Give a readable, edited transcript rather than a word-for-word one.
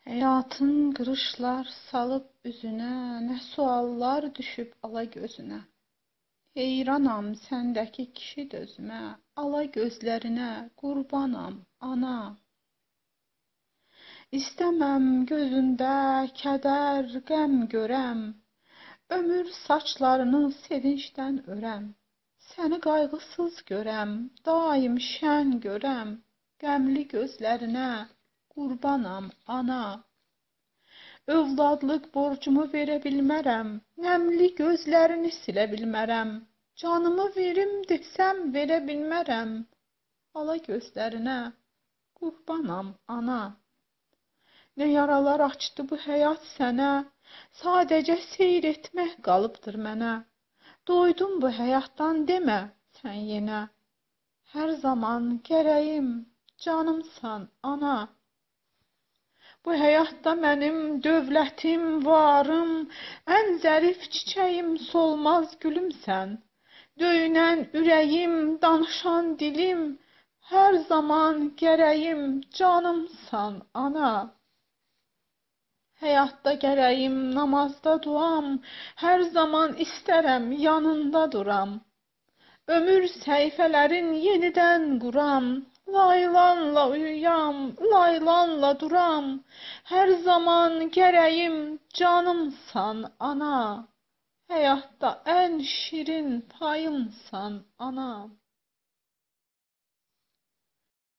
Həyatın qırışlar salıb üzünə, nə suallar düşüb ala gözünə. Heyranam səndəki kişi dözmə, ala gözlərinə qurbanam, ana. İstəməm gözündə kədər, qəm görəm, ömür saçlarını sevincdən örəm. Səni qayğısız görəm, daim şən görəm, qəmli gözlərinə qurbanam, ana. Övladlıq borcumu verə bilmərəm, nəmli gözlərini silə bilmərəm. Canımı verim desəm verə bilmərəm, ala gözlərinə qurbanam, ana. Nə yaralar açdı bu həyat sənə, sadəcə seyr etmək qalıbdır mənə. Doydum bu həyatdan demə sən yenə, hər zaman gərəyim, canımsan, ana. Bu həyatda mənim dövlətim, varım, ən zərif çiçəyim, solmaz gülümsən. Döyünən ürəyim, danışan dilim, hər zaman gərəyim, canımsan, ana. Həyatda gərəyim, namazda duam, hər zaman istərəm, yanında duram. Ömür səhifələrin yenidən quram, laylanla uyuyam, laylanla duram. Hər zaman gərəyim, canımsan, ana. Həyatda ən şirin payımsan, ana.